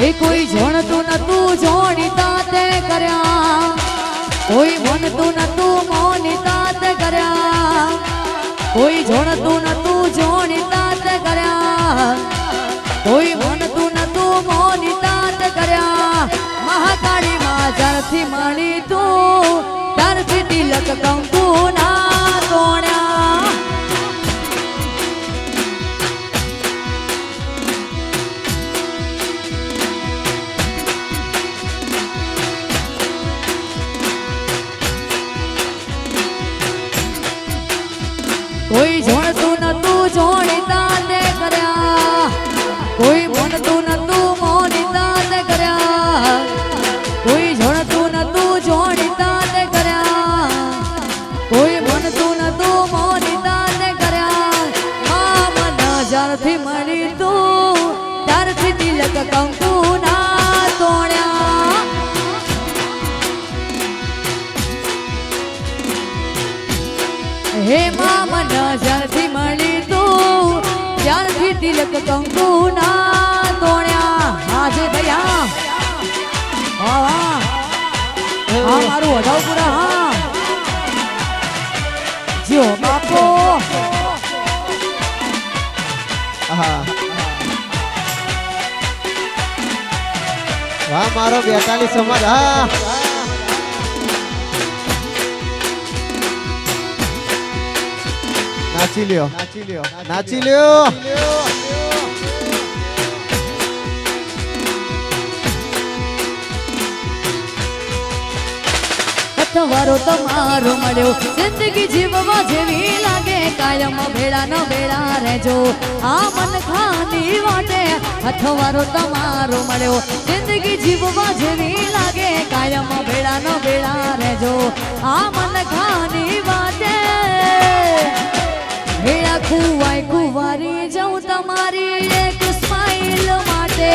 એ કોઈ જોણતું નતું જોણીતા તે કર્યા, કોઈ મનતું નતું મોનિતા તે કર્યા, કોઈ જોણતું નતું જોણીતા તે કર્યા, કોઈ મનતું નતું મોનિતા તે કર્યા. મહાકાળી માં જ્યારથી મળી તું ત્યારથી તિલક કંકુ ના તોડ્યા. કોઈ જોણતું નતું જોણીતા તે કર્યા, કોઈ મનતું નતું મોનિતા તે કર્યા, કોઈ જોણતું નતું જોણીતા તે કર્યા, કોઈ મનતું નતું મોનિતા તે કર્યા. મન જ્યારથી મળી તું ત્યારથી તિલક કંકુ ના તોડ્યા. હે મન જ્યારથી મળી તું ત્યારથી તિલક કંકુ ના તોડ્યા. હાજે ભૈયા હા હા હા મારું વઢાવપુરા હા જો બાપો વાહ મારો 42 સમાજ હા નાચી લ્યો નાચી લ્યો. અથવારો તમારો મળ્યો જિંદગી જીવવા જેવી લાગે, કાયમ ભેળા ન ભેળા રહેજો આ મન ખાની વાટે. અથવારો તમારો મળ્યો જિંદગી જીવવા જેવી લાગે, કાયમ ભેળા ન ભેળા રહેજો આ મન ખાની વાટે. ભેળા કુવાય કુવારી જાઉં તમારી એક સ્માઈલ માટે.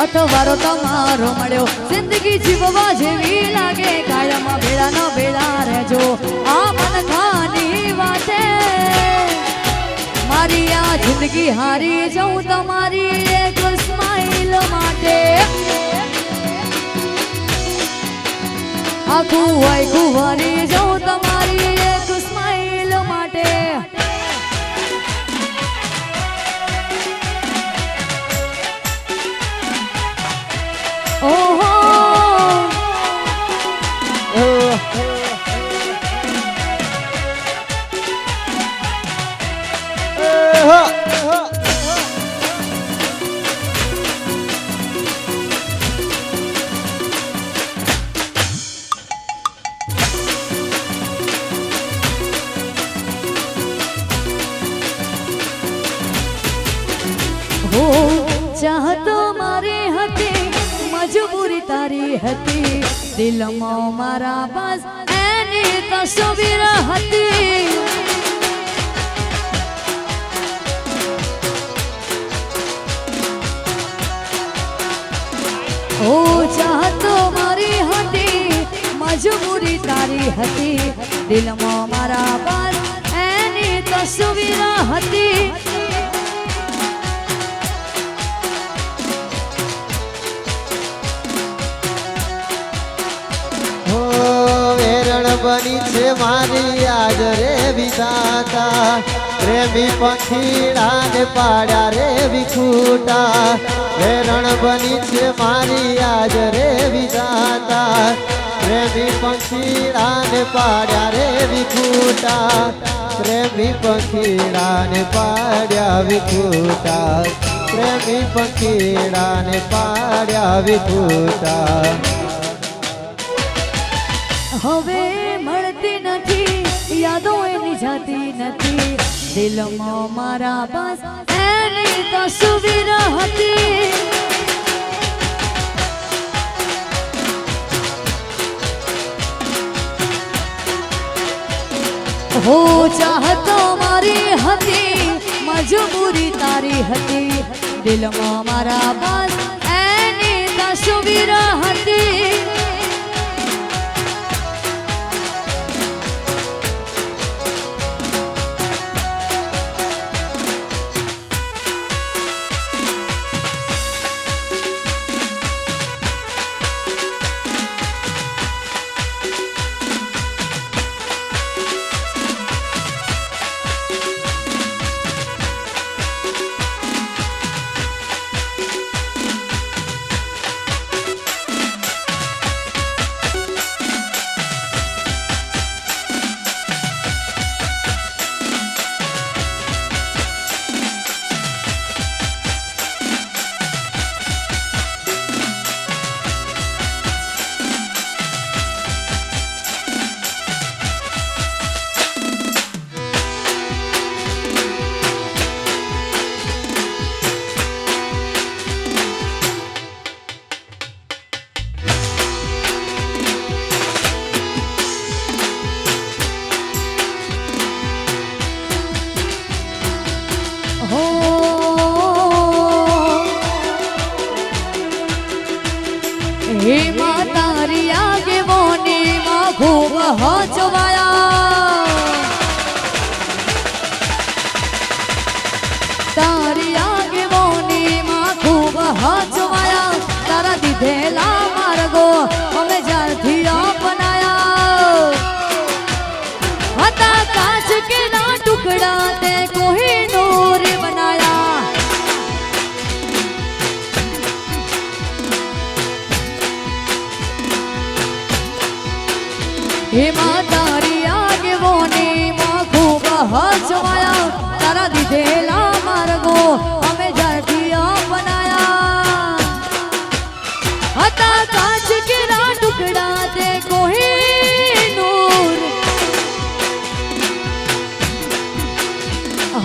અથવારો તમારો મળ્યો જિંદગી જીવવા જેવી લાગે, કાયમ ભેળા ન ભેળા રહેજો આ મન ખાની વાટે. મારી આ જિંદગી હારી જાઉં તમારી એક સ્માઈલ માટે. આખું હોય કુંવારી જાઉં તમારી એક સ્માઈલ માટે. ઓહો ચાહતો મારી હતી મજબૂરી તારી હતી, દિલમાં મારા બસ એની તસવીર હતી. ઓ ચાહતો મારી હતી મજબૂરી તારી હતી, દિલમાં મારા બસ એની તસવીર હતી. બની છે મારી આજ રે વિધાતા, પ્રેમી પંખીડાને પાડ્યા રે વિખૂટા. વેરણ બની છે મારી આજ રે વિધાતા, પ્રેમી પંખીડાને પાડ્યા રે વિખૂટા. પ્રેમી પંખીડાને પાડ્યા વિખૂટા, પ્રેમી પંખીડાને પાડ્યા વિખૂટા. હવે મળતી નથી યાદો એની જાતી નથી, દિલમાં મારા બસ એની તસવીર હતી. હો ચાહતો મારી હતી મજબૂરી તારી હતી, દિલમાં મારા બસ એની તસવીર હતી.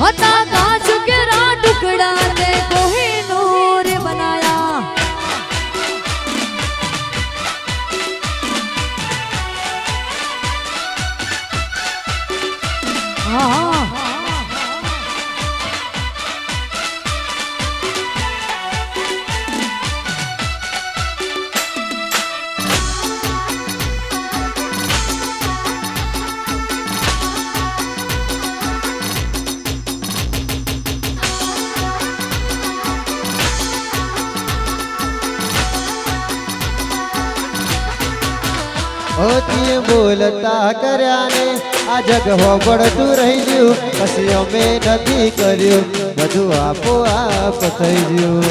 होता कांच के रा टुकड़ा दे कोही नूर बनाया हाँ ઓતી બોલતા કર્યાને આ જગ હોબળતું રહી ગયું પછી અમે નથી કર્યું બધું આપોઆપ થઈ ગયું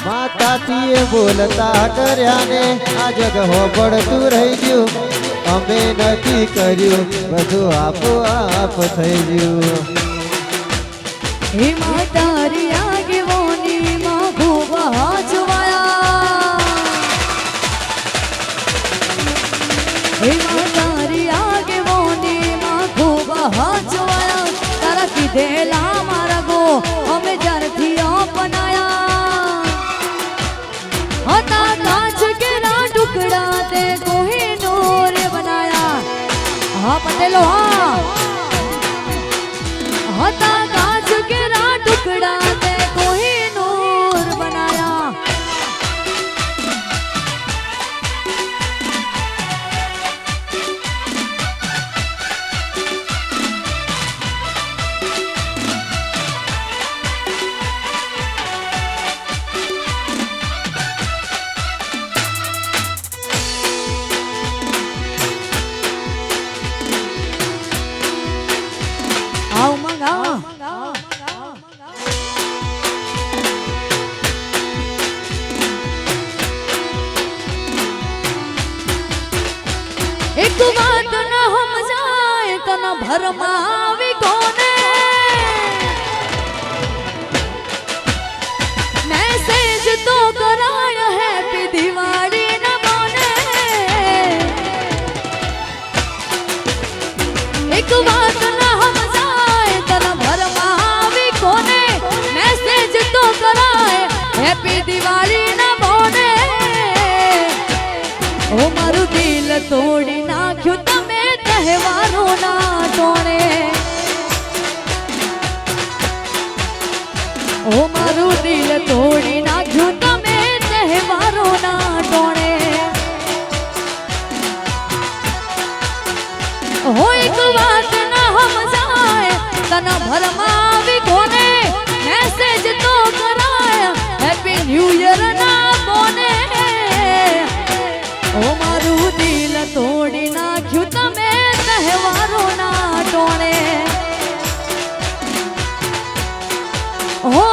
માતાજીએ બોલતા કર્યાને આ જગ હોબળતું રહી ગયું અમે નથી કર્યું બધું આપોઆપ થઈ ગયું હે માતારી આગેવાની માં ખૂબ હાચવાયા હે માતારી આગેવાની માં ખૂબ હાચવાયા તારા કીધેલા માર્ગો અમે જ્યારથી અપનાયા હતા કાચ કેરા ટુકડા તે કોહિનૂર બનાયા હા પટેલો હા હતા કાચ કેરા ટુકડા તે કોહિનૂર બનાયા आओ मंगा एक बात न हम जाए तन भरमावी कोने मैसेज तो कराय हैप्पी दिवाली न बोने एक बात न हम जाए तन भरमावी कोने मैसेज तो कराय हैप्पी दिवाली न बोने ओ मारू दिल तोड़ी नाख्यु तमे तहेवारो ना टोणे ओ मारू दिल तोड़ी नाख्यु तमे तहेवारो ना टोणे हो एक बात ना हम जाए तना भरमावी कोने मैसेज तो कराय हैप्पी न्यू ईयर ना बोने ओ मारू दिल तोड़ी नाख्यु तमे तहेवारो ना टोणे हो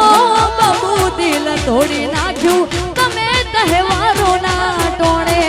बाबू दिल तोड़ी नाख्यु तमे तहेवारो ना टोणे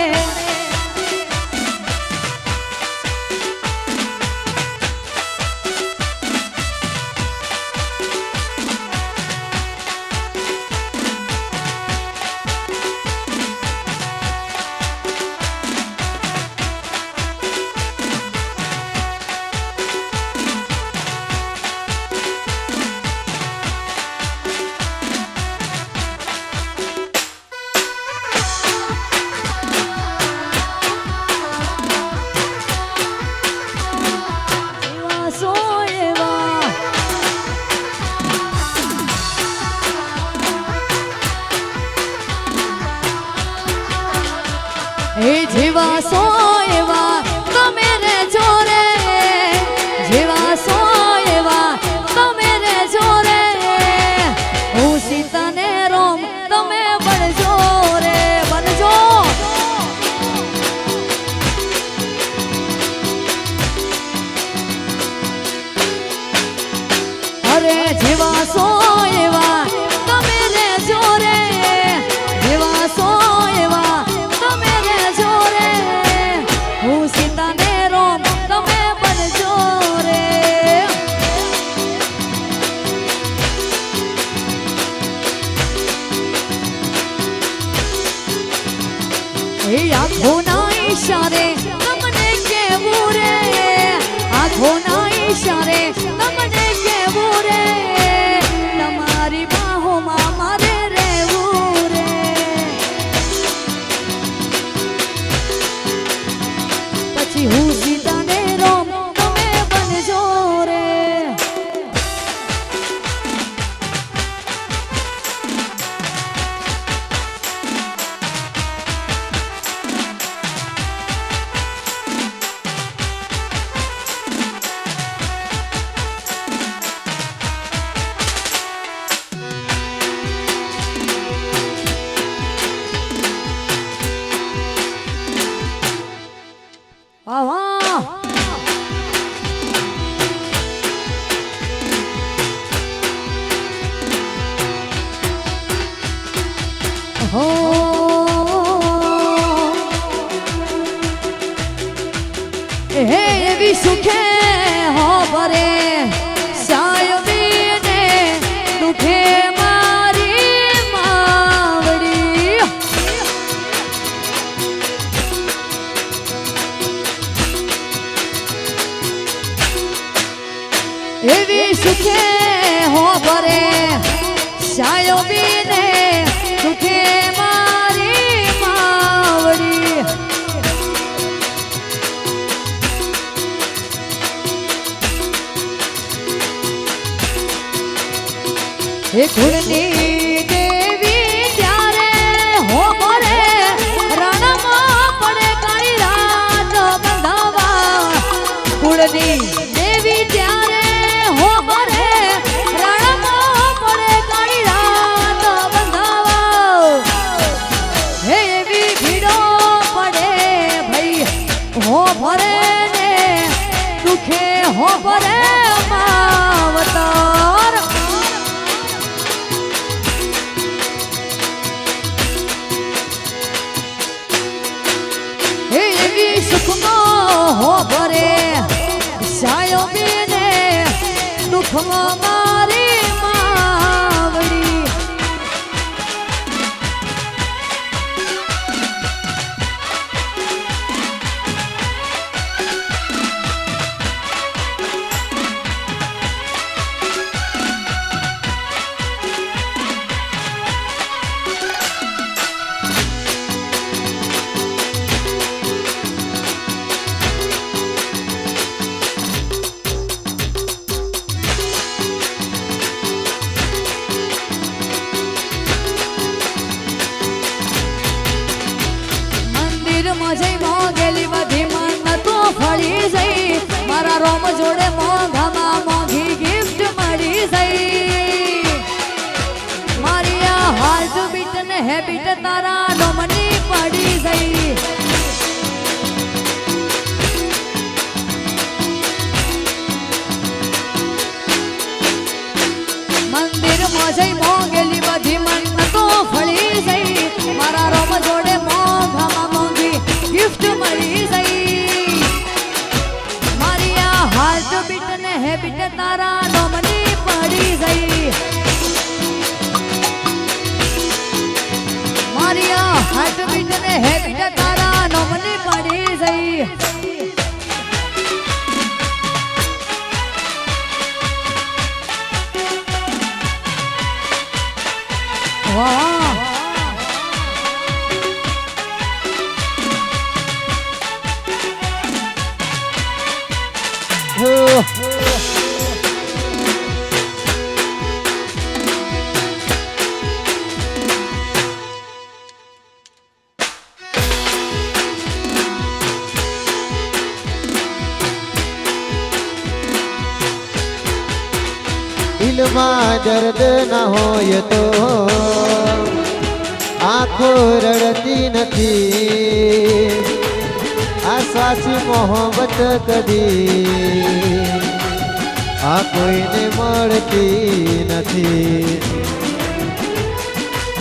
ઈશારે તમને કેવું રે તમારી બાહોમાં મારે રહેવું રે પછી હું સીતા ને રોમ તમે બનજો રે વાહ વાહ હો હે એવી સુખે હો ભરે સાયબીને દુખે મારી માવડી એવી સુખે હો ભરે સાયબીને દુખે મારી માવડી હે કુળની દેવી ત્યારે હો ભરે રણમાં પડે કાળી રાત બંધાવા કુળની દેવી ત્યારે હો ભરે રણમાં પડે કાળી રાત બંધાવા હે એવી ભીડો પડે ભાઈ હો ભરે ને દુખે હો ભરે માવતર એવી સુખમાં હો ભરે સાયબીને દુઃખમાં મારી માવડી મંદિરમાં જઈ મોંઘેલી બધી મન્નતો ફળી જઈ મારા રોમ જોડે મોંઘામાં મોંઘી ગિફ્ટ મળી જઈ મારી આ હાર્ટ બીટ ને હેબિટ તારા નોમની પડી જઈ મંદિરમાં જઈ મોંઘેલી બધી મન્નતો ફળી જઈ મારા રોમ જોડે મોંઘામાં મોંઘી ગિફ્ટ મળી જઈ મારી આ હાર્ટ બીટ ને હેબિટ તારા નોમની પડી જઈ મારી આ હાર્ટ બીટ ને હેબિટ તારા નોમની પડી જઈ વાહ દિલમાં દર્દ ના હોય તો આંખો રડતી નથી આ સાચી મોહબ્બત કદી આ કોઈને મળતી નથી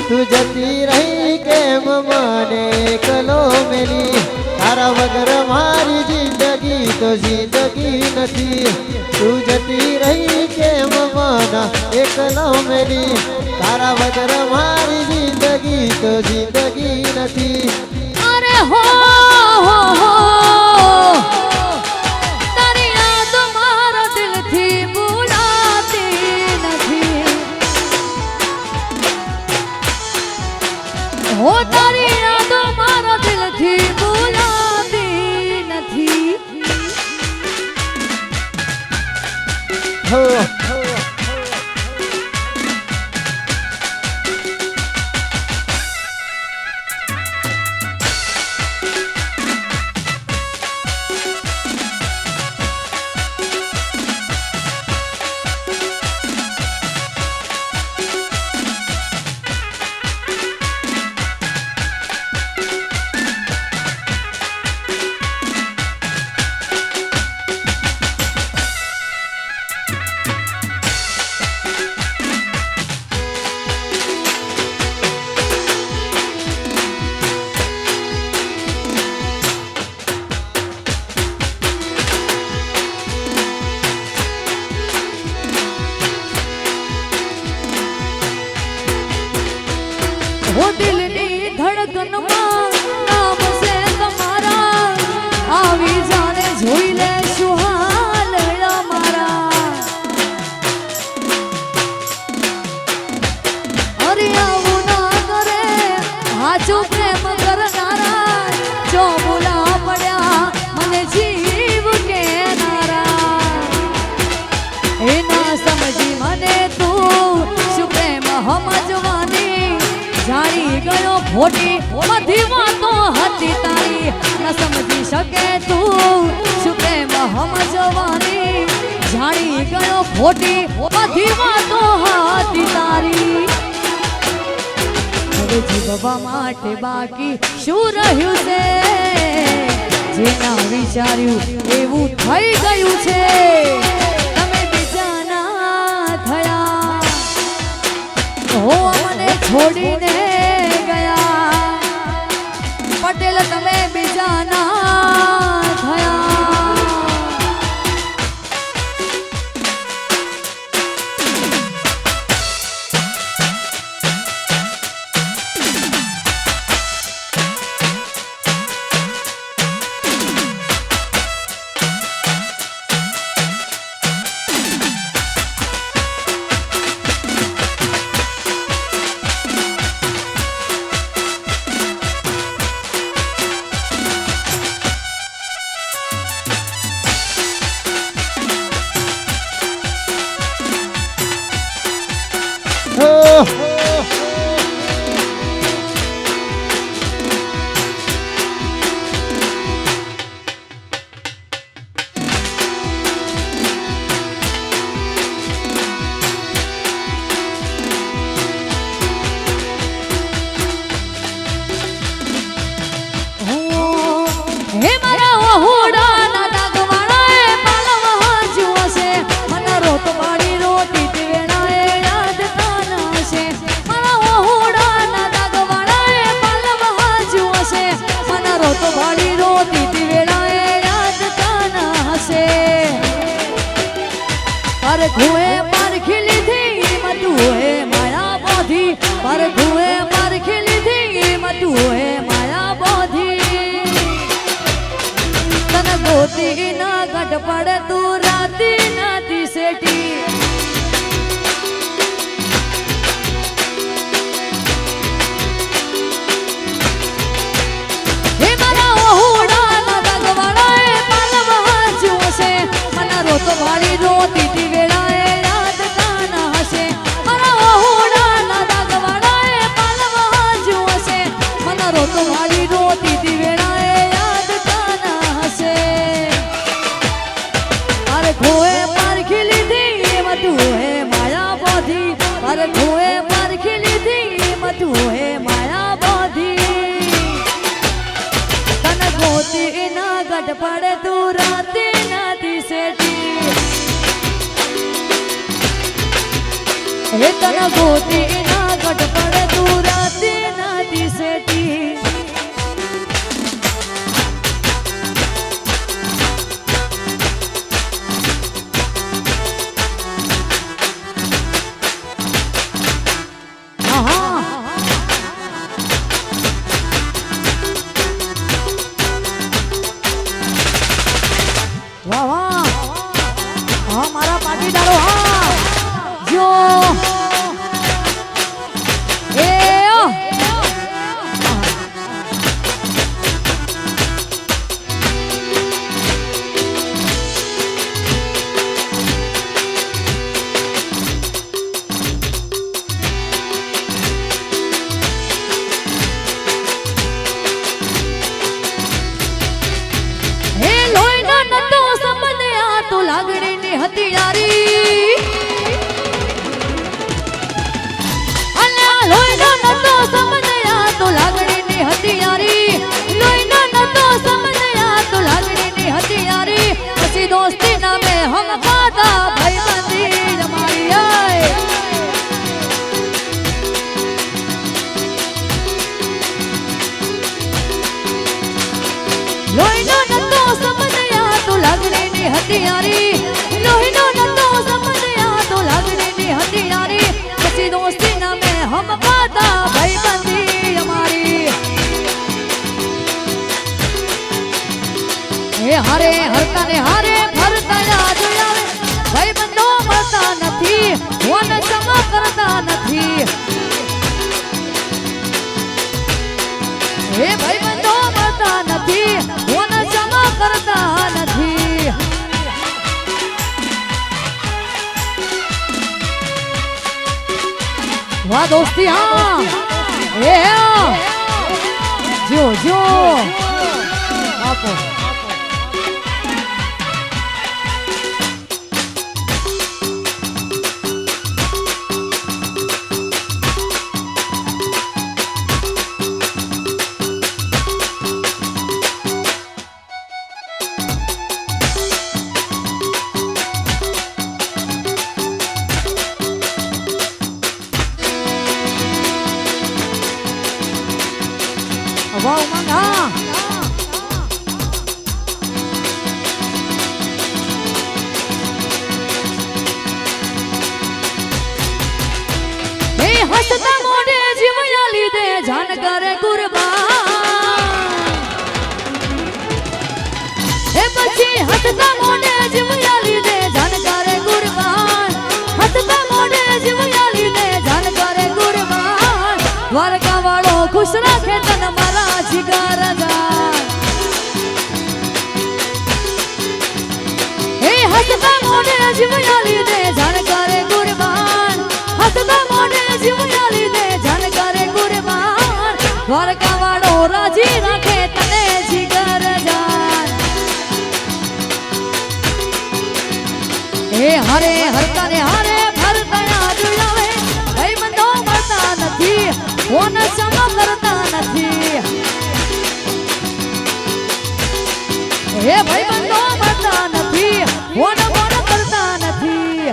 તું જતી રહી કેમ મને કલો મેલી તારા વગર મારી જિંદગી તો જિંદગી નથી તું જતી રહી કેમ મને એકલો મેલી તારા વગર મારી જિંદગી તો જિંદગી નથી અરે હો તારી યાદ મારો દિલ હો वो दिलनी धड़कन में नाम से तुम्हारा आवी जाने જોઈ લે સુહાલડા મારા અરે આવું ના કરે હાચું પ્રેમ કરનારા જો ભૂલા પડ્યા મને જીવ કેનારા એ ના સમજી મને તું શું પ્રેમ સમજવાની જાણી ગયો ખોટી બધી વાતો હતી તારી ન સમજી શકે તું શું પ્રેમ સમજવાની જાણી ગયો ખોટી બધી વાતો હતી તારી હવે જીવવા માટે બાકી શું રહ્યું છે જે ના વિચાર્યું એવું થઈ ગયું છે તમે બીજાના થયા હો મને છોડીને ગયા પટેલ તમે બીજાના થયા હે મારા હોડાના ડાગવાળાએ પાલવા જુઓ છે મને રોત પાડી રોતી તે વેળાએ યાદ તાના છે મારા હોડાના ડાગવાળાએ પાલવા જુઓ છે મને રોત પાડી રોતી તે વેળાએ યાદ તાના છે પર ધુએ પારખી લીધી મધુએ માયા બોધી પર ધુએ પારખી લીધી મધુએ માયા બોધી ગોતી ના ગઢ પડે તું રાતી નાતી સેટી હે મારા હોડાના ડાગવાળાએ પાલવા જુઓ છે મને રોતો વાળી રોતી તી વેળાએ યાદ તાના હશે મારા હોડાના ડાગવાળાએ પાલવા જુઓ છે મને રોતો વાળી રોતી તી વેળાએ યાદ તાના હશે ખોએ પારખી લીધી મધુએ માયા બોધી પર ખોએ પારખી લીધી મધુએ માયા બોધી તન ગોતી ના ગઢ પડે તું રાતે નાતી સેટી હે તન ગોતી ના ગઢ પડે તું રાતે નાતી સેટી વાહ વાહ હા મારા પાટીદારો હા જો એ હથિયારી અને લોહીનો નતો સમજ્યા તો લાગણીની હથિયારી લોહીનો નતો સમજ્યા તો લાગણીની હથિયારી પછી દોસ્તી નામે હમ ખાતા ભાઈબંધી અમારી આય લોહીનો નતો સમજ્યા તો લાગણીની હથિયારી લોહીનો નતો સમજ્યા તો લાગણીની હથિયારી પછી દોસ્તી નામે હમ ખાતા ભાઈબંધી અમારી હે હારે હરતા ને હારે ફરતા યાદ આવે ભાઈબંધો મળતા નથી વન સમ કરતા નથી હે ભાઈબંધો મળતા નથી વન સમ કરતા નથી વાહ દોસ્તી હા એ જો જો આપો વાહ મંગા એ હસતા મોઢે જીવયા લીધે જાન કરે કુરબાન એ પછી હસતા મોઢે જીવયા લીધે જાન કરે કુરબાન હસતા મોઢે જીવયા લીધે જાન કરે કુરબાન દ્વારકા વાળો ખુશ રાખે તન મારા જીગર જાન એ હસતા મોઢે જીવયા લીધે જાન કરે કુરબાન હસતા મોઢે જીવયા લીધે જાન કરે કુરબાન દ્વારકા વાળો રાજી રાખે તને જીગર જાન એ હરે હરતા ને હારે ફરતા યાદ આવે ભાઈબંધો મળતા નથી ઓન સમ કરતા નથી હે ભાઈબંધો મળતા નથી ઓન મોન કરતા નથી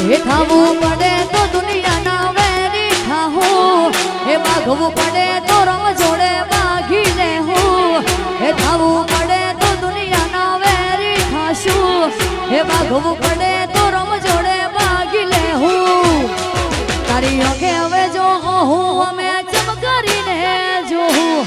એ થાવું પડે તો દુનિયાના વેરી થાવું એ માગવું પડે તો રમ જોડે માગી લેવું એ થાવું પડે તો દુનિયાના વેરી થાશું એ માગવું પડે તો રમ જોડે માગી લેવું તારી ઓકે હવે જો હું અમે ચમકારીને જોઉં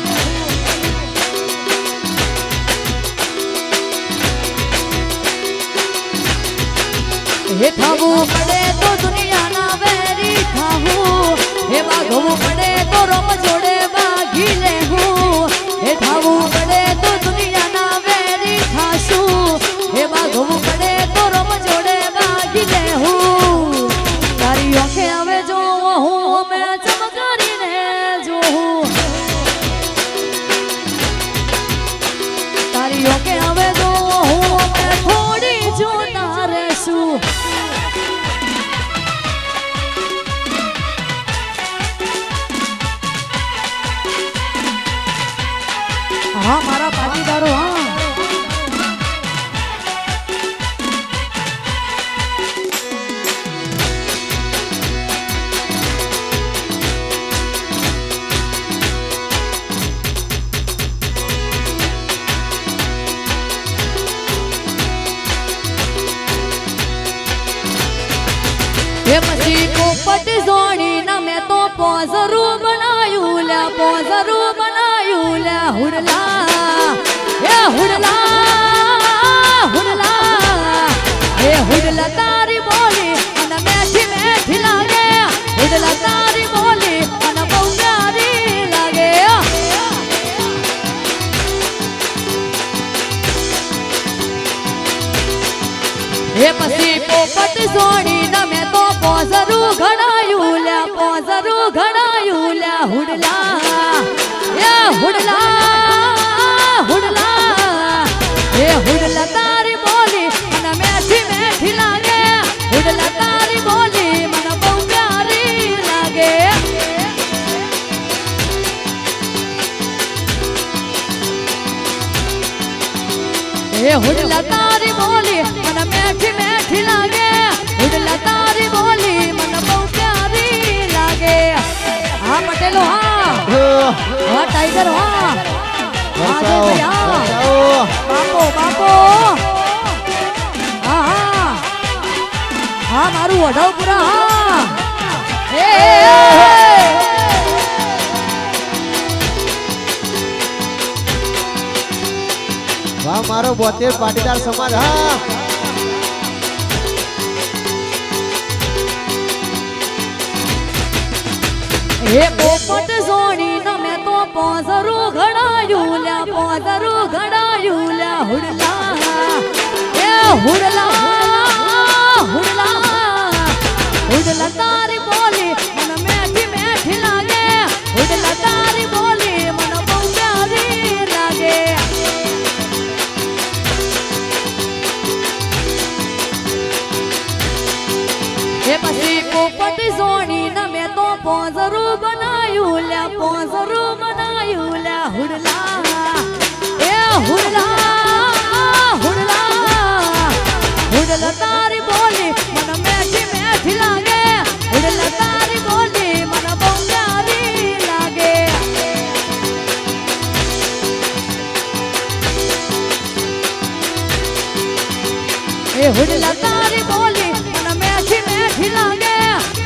હે થાવું પડે તો દુનિયાના વેરી થાવું હે માગવું પડે તો રમ જોડે માગી લેવું હે થાવું પડે તો દુનિયાના વેરી થાશું હે માગવું પડે તો રમ જોડે માગી લેવું તારી ઓખે હવે જો હું અમે ચમકારીને જોઉં તારી ઓકે હવે જો હું અમે થોડી જોતા રહેશું હા મારા પાટીદારો હા એ પછી પોપટ જોડી ના મેં તો પોઝરું બનાયું લે પોઝરું બનાયું લે હુડલા એ હુડલા હુડલા એ હુડલા તારી બોલી અને મેઠી મેઠી લાગે હુડલા તારી બોલી અને બહુ પ્યારી લાગે એ પછી પોપટ જોડી ના મેં તો પોઝરું ઘડાયું લે પોઝરું ઘડાયું લે હુડલા એ હુડલા હુડલા એ હુડલા તારી બોલી મને મેઠી મેઠી લાગે હુડલા તારી બોલી મને બહુ પ્યારી લાગે એ હુડલા તારી બોલી મને મેઠી મેઠી લાગે હુડલા તારી બોલી મને બહુ પ્યારી લાગે હા પટેલો હા હા ટાઈગર હા હા જય ભાઈ હા બાપો બાપો હા હા હા મારું વઢવપુરા હા એ વાહ મારો 72 પાટીદાર સમાજ હા એ પોપટ જોડી ન મેં તો પોઝરું ઘડાયું લે પોઝરું ઘડાયું લે હુડલા એ હુડલા હુડલા હુડલા તારી બોલી મને મેઠી મેઠી લાગે હુડલા તારી બોલી મને બહુ પ્યારી લાગે એ પછી પોપટ જોડી ન મેં તો પોઝરું બનાયું લે પોઝરું બનાયું લે હુડલા એ હુડલા હુડલા હુડલા તારી બોલી મને મેઠી મેઠી લાગે હુડલા તારી બોલી મને બહુ પ્યારી લાગે એ હુડલા તારી બોલી મને મેઠી મેઠી લાગે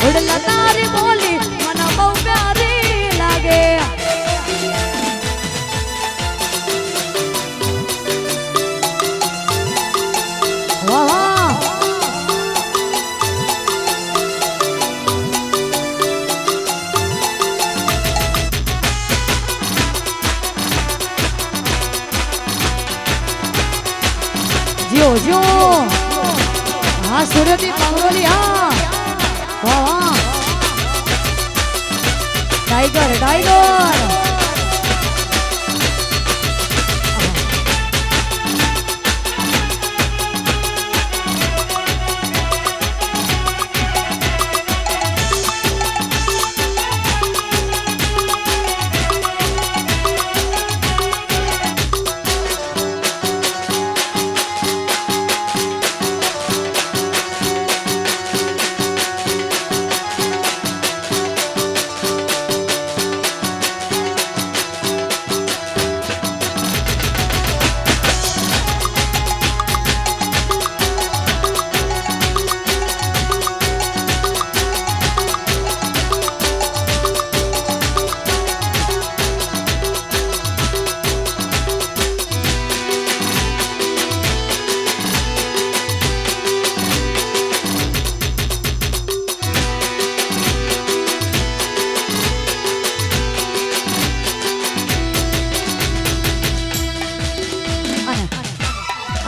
હુડલા તારી બોલી મને બહુ પ્યારી લાગે વાહ વાહ જીઓ જીઓ હા સુરતી પાંગરોલી હા વાહ વાહ ટાઈગર ટાઈગર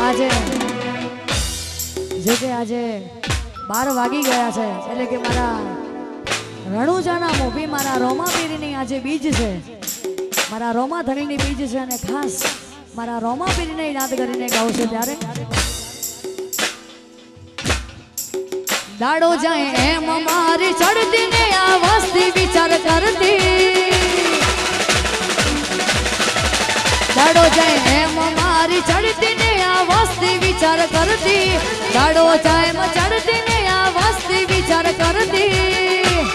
આજે જે કે આજે 12 વાગી ગયા છે એટલે કે મારા રણુજાના મોભી મારા રોમાપીરીની આજે બીજ છે મારા રોમા ધણીની બીજ છે અને ખાસ મારા રોમાપીરીને યાદ કરીને ગાઉં છું ત્યારે દાડો જાય એમ મારી ચડતી ને આ વસ્તી વિચાર કરતી દાડો જાય એમ મારી ચડતી ને આ વસ્તી વિચાર કરતી દાડો જાય એમ ચડતી ને આ વસ્તી વિચાર કરતી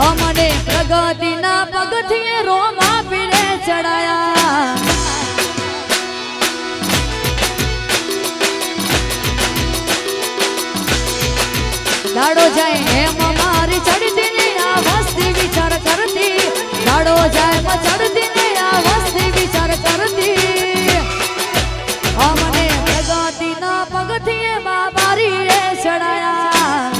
અમને પ્રગતિના પગથિયે રોમા પીરે ચડાયા દાડો જાય એમ મારી ચડતી ને આ વસ્તી વિચાર કરતી દાડો જાય એમ ચડતી ને આ વસ્તી વિચાર કરતી અમને પ્રગતિના પગથિયે બાબારી રે ચડાયા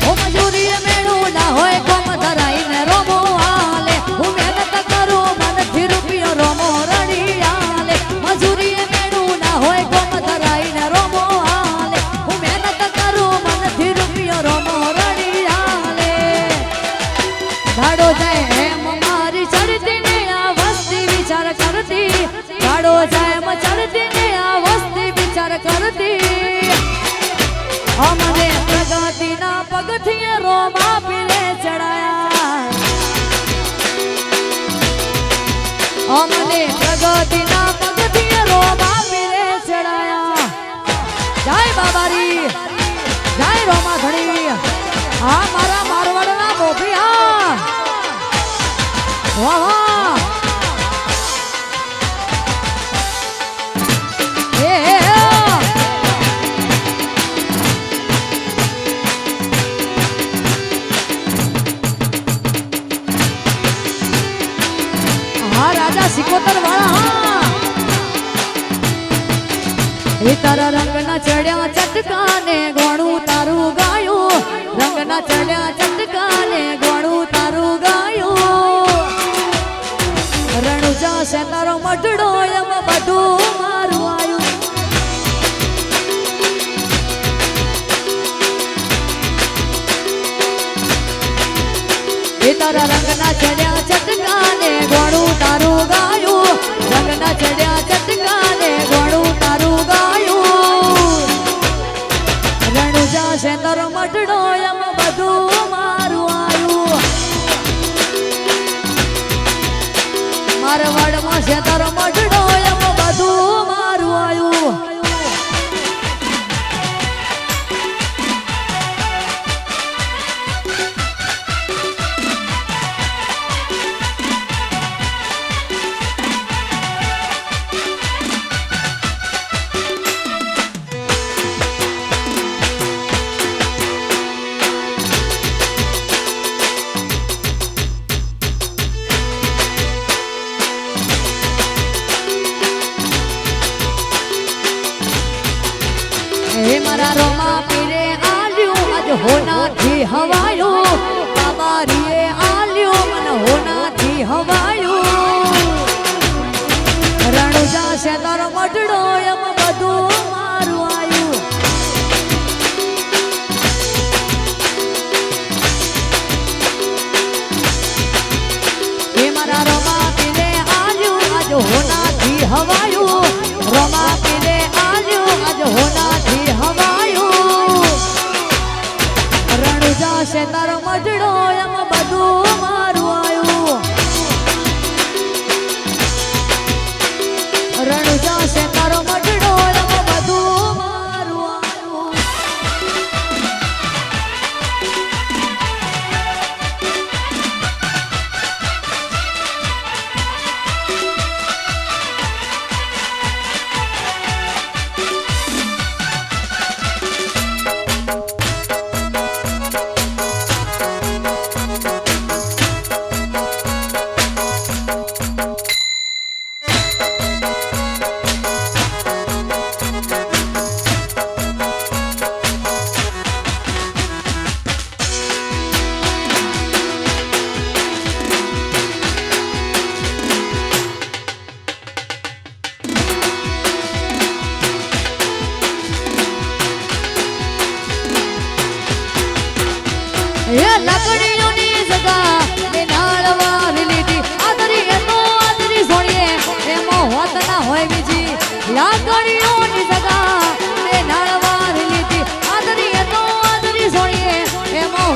ઓ મજૂરી મેળું ના હોય કોમ ધરાઈને રોમો આલે હું મહેનત કરું મનથી રૂપિયો રોમો રડી આલે મજૂરી મેળું ના હોય કોમ ધરાઈને રોમો આલે હું મહેનત કરું મનથી રૂપિયો રોમો રડી આલે દાડો જાય એમ મારી ચડતી ને આ વસ્તી વિચાર કરતી દાડો જાય એમ ચડતી ને આ વસ્તી વિચાર કરતી અમને પ્રગતિના પગથિયે રોમા પીરે ચડાયા અમને પ્રગતિના પગથિયે રોમા પીરે ચડાયા જય બાબારી જય રોમા ધણી આ મારા મારવાડના મોભિયા વાહ વાહ સિકોતર વાળા એ તારા રંગના ચડ્યા ચટકાને ગોણું તારું ગાયું રંગના ચડ્યા ચટકાને ગોણું તારું ગાયું રણુજા છે તારો મઢડો એમ બધું મારું આવ્યું એ તારા રંગના ચડ્યા ચટકાને ગોણું તારું ગાયું રંગના ચડ્યા ચટકાને ગોણું તારું ગાયું રણુજા છે તારો મઢડો એમ બધું મારું આવ્યું મારવાડમાં છે તારો મઢડો એમ બધું મારું આવ્યું મારા રોમા પીરે આલ્યું આજ હોનાથી હવાયું બાબારીએ આલ્યું મને હોનાથી હવાયું રણુજા છે તારો મઢડો એમ બધું મારું આવ્યું એ મારા રોમા પીરે આલ્યું આજ હોનાથી હવાયું રોમા પીરે આલ્યું આજ હોનાથી હવાયું રણુજા છે તારો મઢડો એમ બધું મારું આવ્યું રણુજા છે તારો મઢડો એમ બધું મારું આવ્યું એ લકડીઓની જગા એ નાળવાર લીધી આદરી એનો આદરી સોણીએ એમાં હોત ના હોય બીજી લાકડીઓની જગા એ નાળવાર લીધી આદરી એનો આદરી સોણીએ એમાં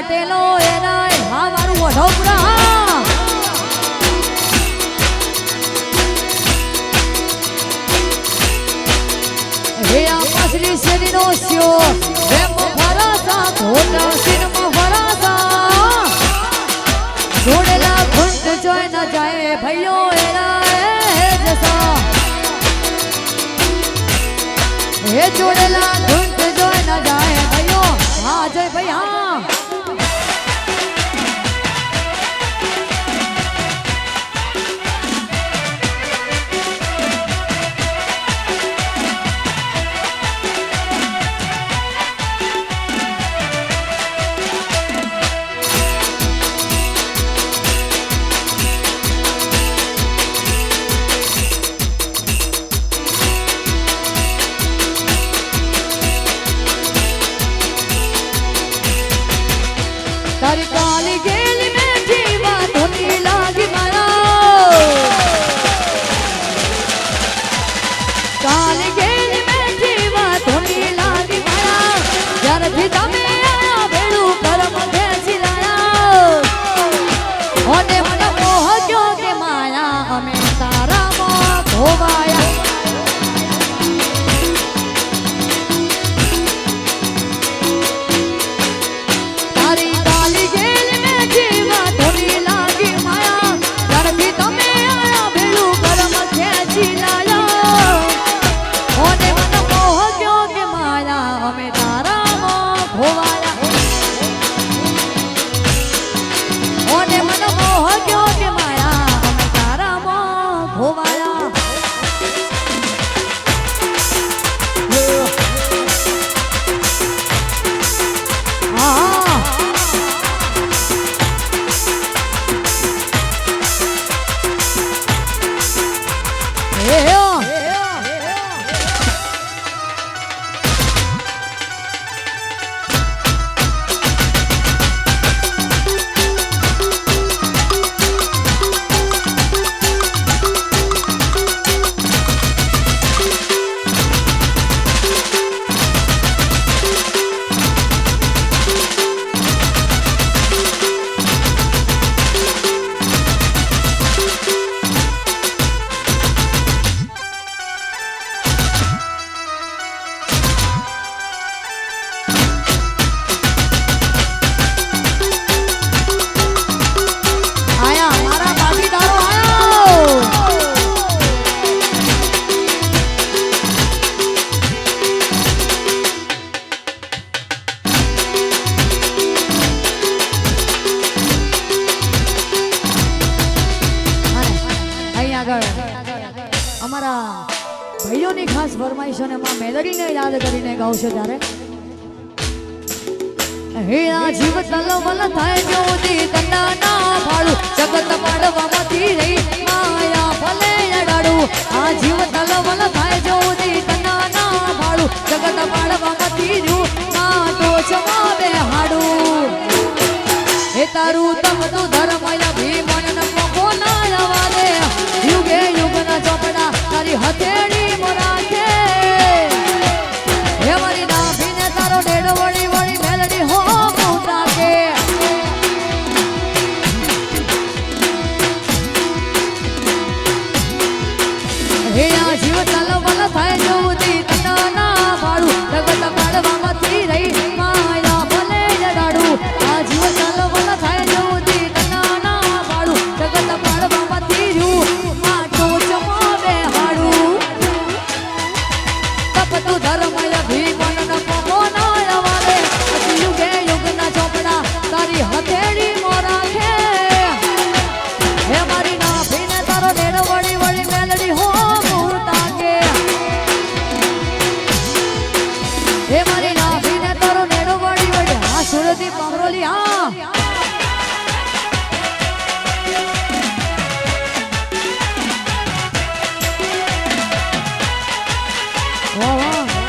પટેલો એના હા મારું વઢોપુરા હા હે આ પાછલી શેરીનો સ્યો એમ ફરાસા ખોટા સિનમાં ફરાસા જોડેલા ઘૂંટ જોઈ ન જાય ભાઈઓ એના જસા હે જોડેલા ઘૂંટ જોઈ ન જાય ભાઈઓ હા જય ભાઈ હા તારી કાલી ગેલી મેઠી વાતોની લાગી મારા કાલી ગેલી મેઠી વાતોની લાગી મારા જ્યારથી તમે આયા ભેળું કરમ ખેંચી લાયા અને મને મોહ ગયો કે માયા અમે તારામાં ધોવાયા અમારા ભાઈઓની ખાસ ફરમાઈશોને માં મેલડીને યાદ કરીને ગાવશે ત્યારે હે આ જીવ તલવલ થાય જોતી તના ના ભાડું જગત પાડવામાંથી રહી માયા ભલે અડાડું આ જીવ તલવલ થાય જોતી તના ના ભાડું જગત પાડવામાંથી રૂ ના તો જમાવે હાડું હે તારું તમ તું ધર્મય ભીમન ન પકો ના આવાદે યુગે યુગના ચોપડા તારી હથેળી મોરાખે હે મારી નાભીને તારો ડેડ વળી વળી મેલડી હો મોટા કે હે આ જીવ તલવલ થાય જોતી તના ના ભાડું જગત પાડવામાંથી રહી માયા ભલે ડડાડું આ જીવ તલવલ થાય જોતી તના ના ભાડું જગત પાડવામાંથી રૂ માટો જમાવે હાડું તપતું ધર્મય ભીમન ન પગો ના આવાદે યુગે યુગના ચોપડા તારી હથેળી મોરાખે હે મારી નાભીને તારો ડેડ વળી વળી મેલડી હો મૂર્તા કે હે મારી નાભીને તારો ડેડ વળી વળી હા સુરતી પમરોલી હા વાહ વાહ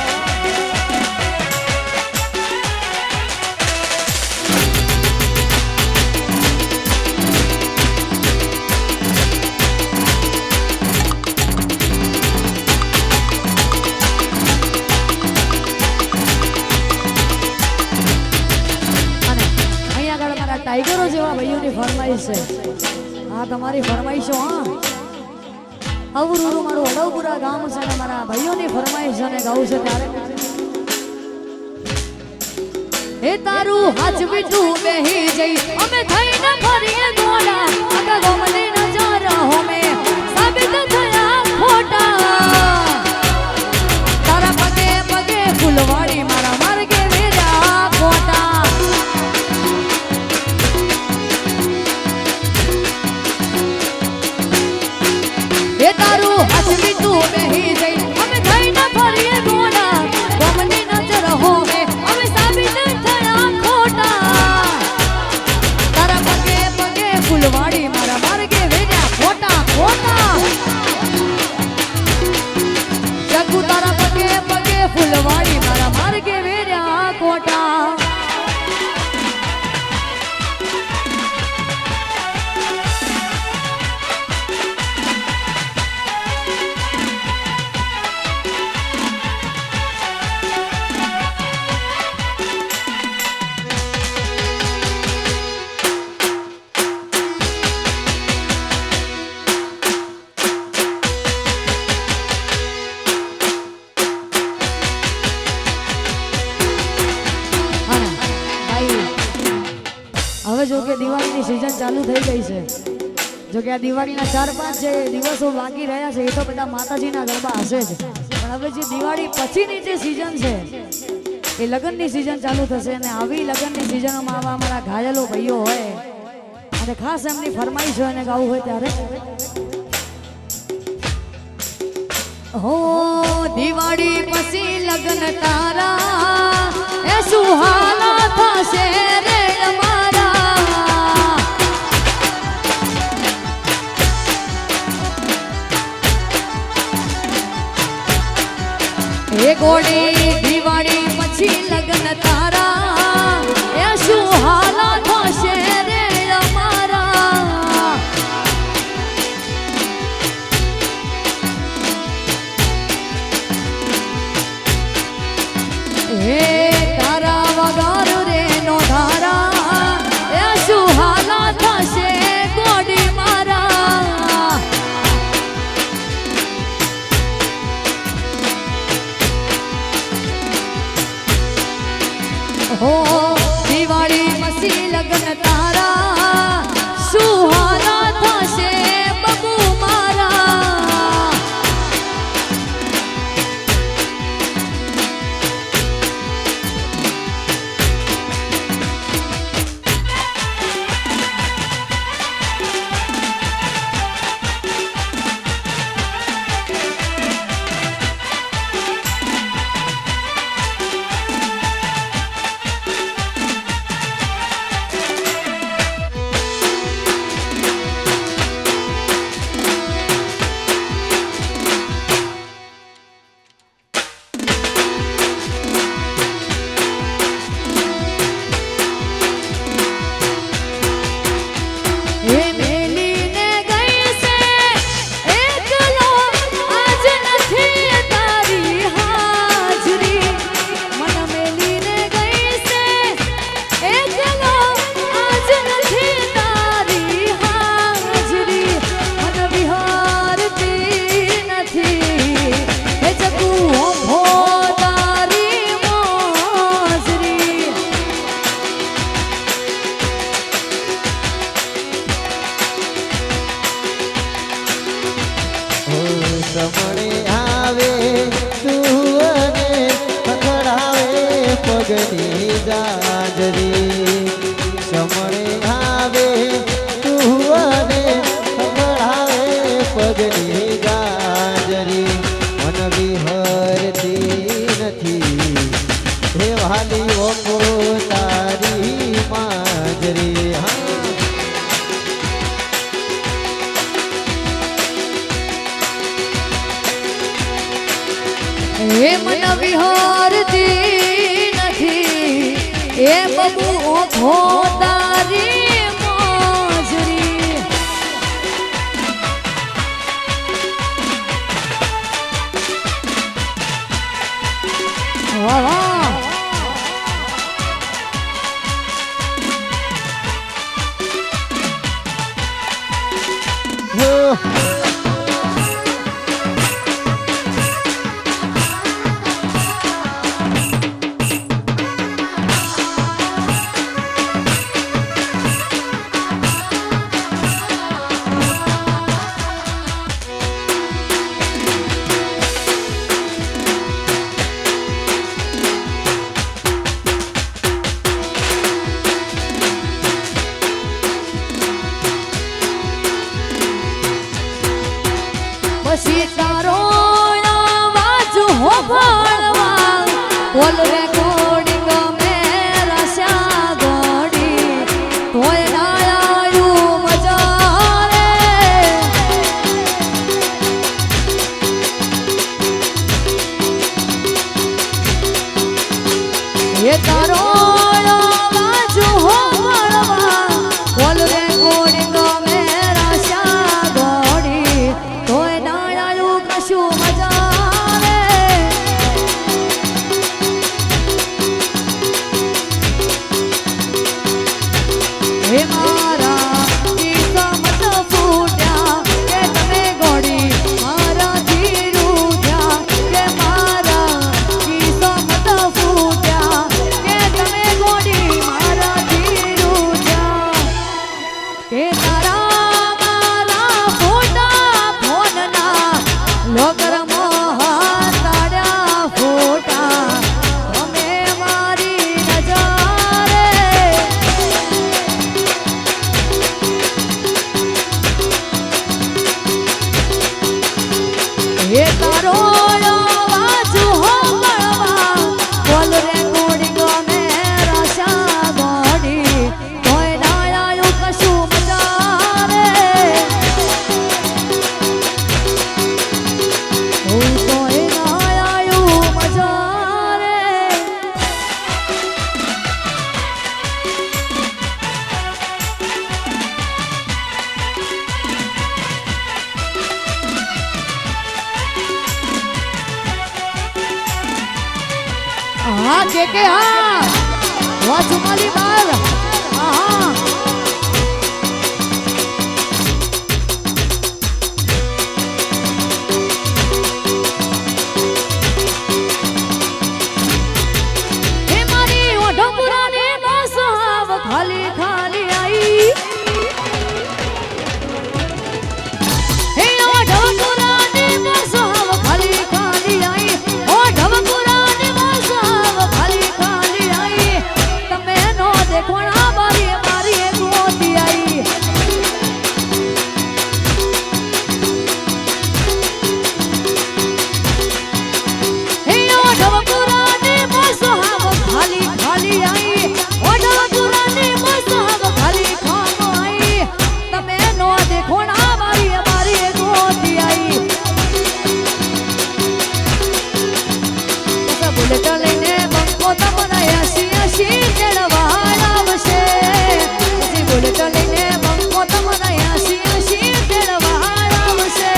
ટાઈગરો જેવા ભાઈઓની ફરમાઈશ છે. આ તમારી ફરમાઈશો હા. અવરું મારું અડવપુરા ગામ છે ને મારા ભાઈઓની ફરમાઈશ અને ગાવું છે ત્યારે હે તારું હાચવી તું બેહી જઈ અમે થઈને ફરીએ ગોડા આખા ગોમની નજર હોમે સાબિત થયા ખોટા તારા પગે પગે ફૂલવાડી મારા માર્ગે વેરા ખોટા હે તારું હાચવી તું બેહી જઈ અમે થઈને ફરીએ ગોડા ગોમની નજર હોમે અમે સાબિત થયા ખોટા તારા પગે પગે ફૂલવાડી મારા માર્ગે વેર્યા ખોટા ખોટા જગુ તારા પગે પગે ફૂલવાડી મારા માર્ગે વેર્યા ખોટા હવે જો કે દિવાળીની સિઝન ચાલુ થઈ ગઈ છે જો કે આ દિવાળીના 4-5 જે દિવસો બાકી રહ્યા છે એ તો બધા માતાજીના ગરબા હશે જ પણ હવે જે દિવાળી પછીની જે સિઝન છે એ લગ્નની સિઝન ચાલુ થશે અને આવી લગ્નની સિઝનોમાં આવા અમારા ઘાયલો ભાઈઓ હોય અને ખાસ એમની ફરમાઈશ હોય અને ગાવું હોય ત્યારે હો દિવાળી પછી લગ્ન તારા એ સુહાના થશે રે એ ગોળી દિવાળી પછી લગ્ન તારા એ સુહાના થશે રે અમારા એ તારા વગર રે નો ધારા એ સુહાના થશે ગોળી મારા હો દિવાળી પછી લગ્ન તારા સુહાના થશે બબુ મારા સમણે આવે સુવને પકડાવે પગની જાજરી સમણે આવે સુવને પકડાવે પગની જાજરી મન વિહરતી નથી હે વાલી ઓકો તારી માજરી હા એ મન વિહારતી નથી એ બબુ ઓખો તારી મોજરી વાહ વાહ પછી તારો વાજુ હો ભણવા બોલ રેકોર્ડિંગ મેરા શ્યા ગોડી તોય ના આયું મજા રે એ તારો વાજુ હો ભણવા બોલ રેકોર્ડિંગ મેરા શ્યા ગોડી તોય ના આયું કશું મજા રે હે મારા કિસ્મત ફૂટ્યા કે તમે ગોડી મારાથી રૂઠ્યા કે મારા કિસ્મત ફૂટ્યા કે તમે ગોડી મારાથી રૂઠ્યા કે તારા મારા ફોટા ફોનના લોકરમાં તાડ્યા ફોટા તમે મારી નજારે એ તારો વાજુ હો મળવા બોલ રેકોર્ડિંગ મેરા શ્યા ગોડી તોય ના આયું કશું મજા રે તોય ના આયું મજા રે હા કે હા વા ચુમાલી બાર હા હે મારી ઓઢો પુરાને બસાવ ખાલી ખાલી આઈ હે ઓઢો પુરાને બસાવ ખાલી ખાલી આઈ ઓઢો પુરાને બસાવ ખાલી ખાલી આઈ તમે નો દેખોણા મારી મારી ગોતી આઈ હે ઓઢો પુરાને બસાવ ખાલી ખાલી આઈ ઓઢો પુરાને બસાવ ખાલી ખાલી આઈ તમે નો દેખોણા મારી મારી ગોતી આઈ બુલેટ લઈને બંકો તમને 80 ચડવા આવશે પછી બુલેટ લઈને બંકો તમને 80 ચડવા આવશે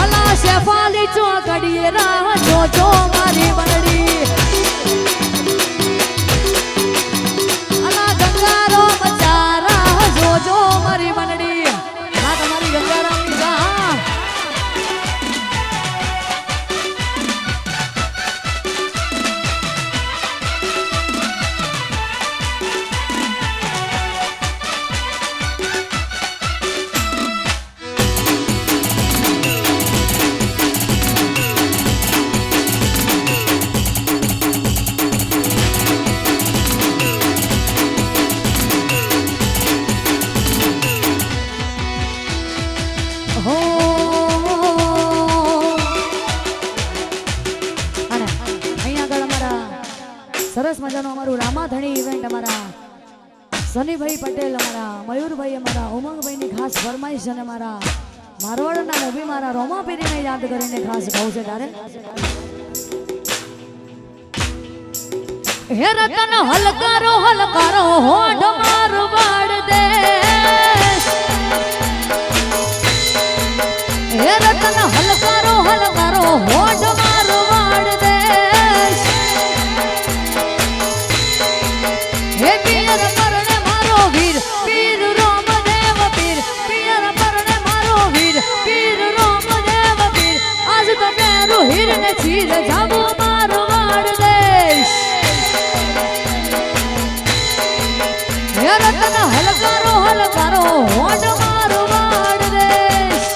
અલા શેફાલી ચોકડીએ રાહ જોજો મારી બનડી અલા ગંગારો મચા રાહ જોજો મારી બનડી આ તમારી ગંગારામની રાહ હો અને અહીંયા આગળ અમારા સરસ મજાનું અમારું રામાધણી ઇવેન્ટ અમારા સનીભાઈ પટેલ અમારા મયુરભાઈ અમારા ઉમંગભાઈની ખાસ ફરમાઈશ અને અમારા મારવાડના મૂવી મારા રોમાપીરીને યાદ કરીને ખાસ ગાઉં છે તારે હે રતન હલકારો હોઠ મારવાડ દેશ હે રતન હલકારો હોઠ મારવાડ દેશ હે પિયર પરણે મારો વીર પીર રોમદેવ પીર પિયર પરણે મારો વીર રતન હલકારો હલકારો હોડ મારો વાડ દેશ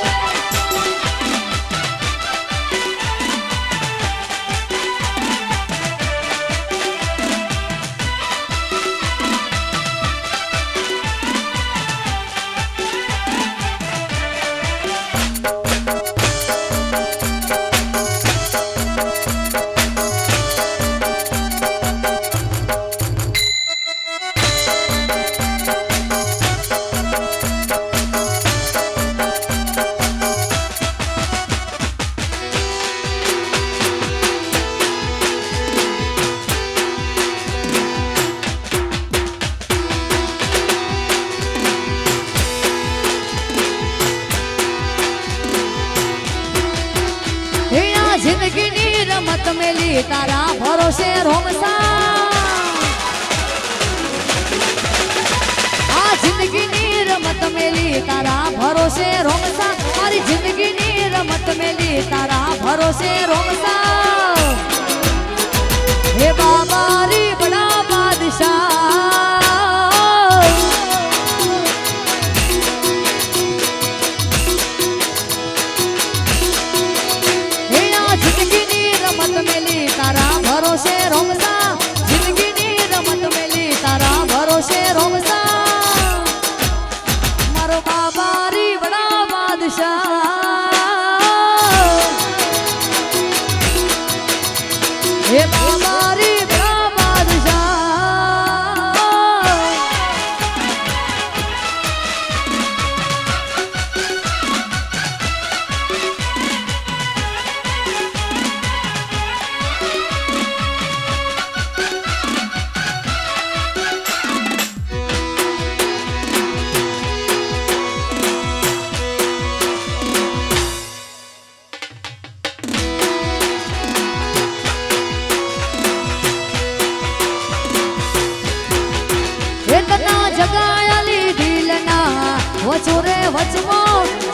જિંદગીની રમત મેલી તારા ભરોસે રોમસા આ જિંદગીની રમત મેલી તારા ભરોસે રોમસા મારી જિંદગીની રમત મેલી તારા ભરોસે રોમસા હે બાબા રી બડા બાદશાહ તારા ભરોસે રોમસા જિંદગીની રમત મેલી તારા ભરોસે રોમસા મારો બાબા રી બડા બાદશાહ હે બાબા રી બડા બાદશાહ જગાયાલી દિલના વચો રે વચમો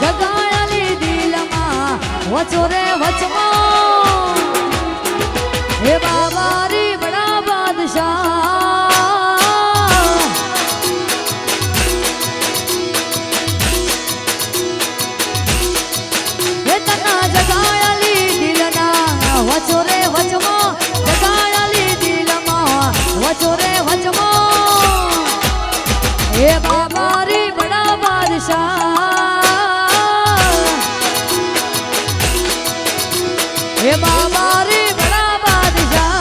જગાયાલી દિલમાં વચો રે વચમો હે બાબા રી બડા બાદશાહ હે તના જગાયાલી દિલના વચો રે વચમો જગાયાલી દિલમાં વચો રે વચમો હે બાબા રી બડા બાદશાહ હે બાબા રી બડા બાદશાહ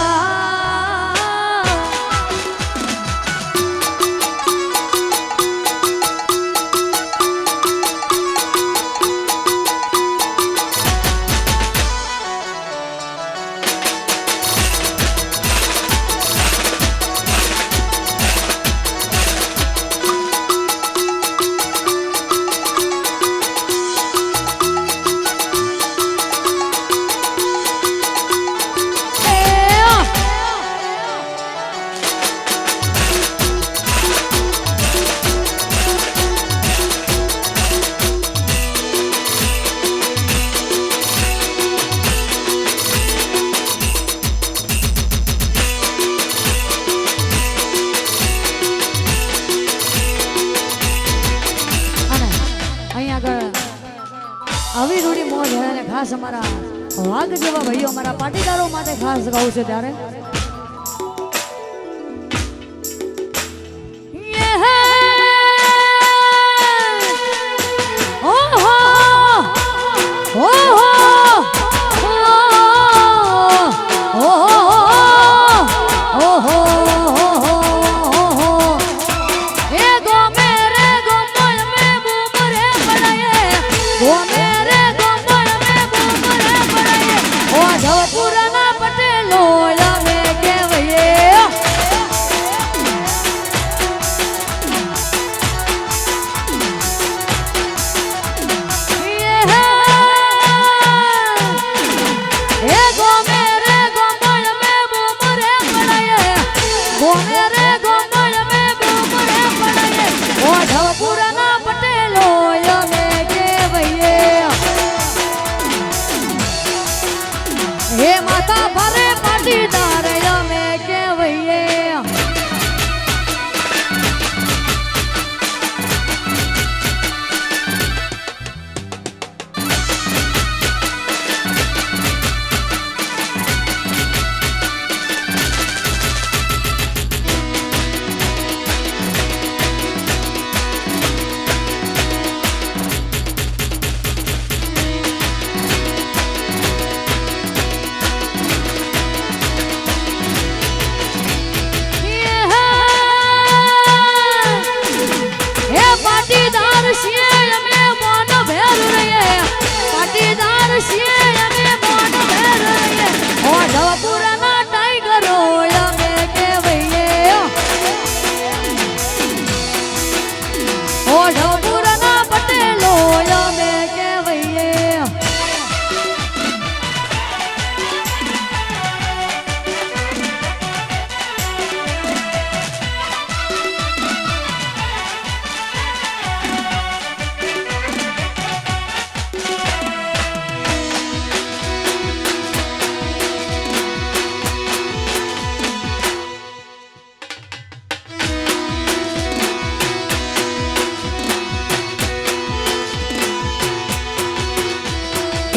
આવી રૂડી મોજ હોય અને ખાસ અમારા વાઘ જેવા ભાઈઓ અમારા પાટીદારો માટે ખાસ ગાવું છે ત્યારે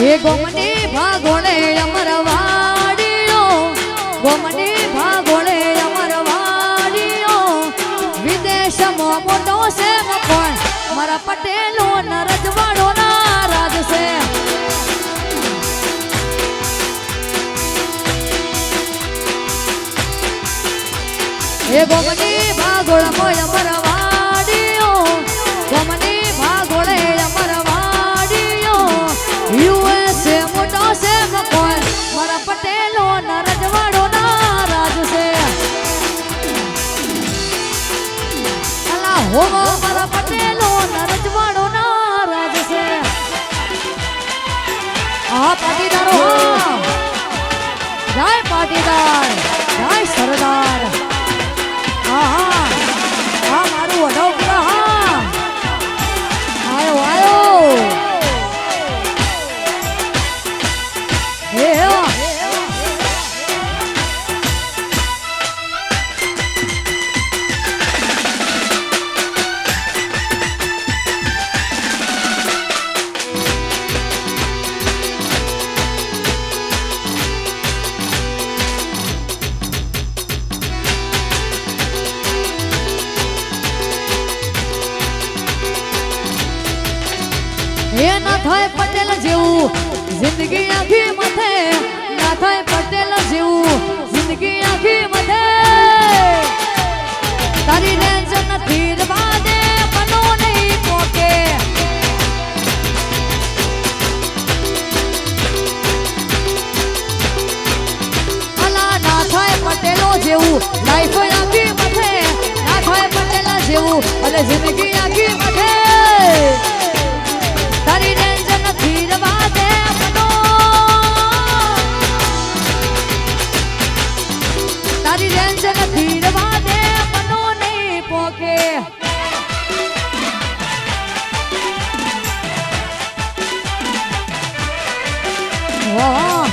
એ ગોમની ભાગોળે અમરવાડીઓ ગોમની ભાગોળે અમરવાડીઓ વિદેશમાં મોટો છે પણ મારા પટેલો ન રજવાડો ના રાજ છે એ ગોમની ભાગોળ મોય અમરવાડીઓ ગોમની ભાગોળે અમરવાડીઓ યુએસએ મોટો છે કોઈ મારા પટેલો ના રજવાડો ના રાજ છે અલા હો મારા પટેલો ના રજવાડો ના રાજ છે આ પાટીદારો જય પાટીદાર જય સરદાર હા મારું વડોદરા હા આયો આયો હે ના થાય પટેલ જેવું જિંદગી આખી મથે ના થાય પટેલ જેવું જિંદગી આખી મથે તારી રેન્જ નથી રવા દે મનો નહીં પોકે અલા ના થાય પટેલો જેવું લાઈફ આખી મથે ના થાય પટેલ જેવું અને જિંદગી આખી મથે તારી રેન્જ નથી રવા દે મનો તારી રેન્જ નથી રવા દે મનો નહીં પોકે વાહ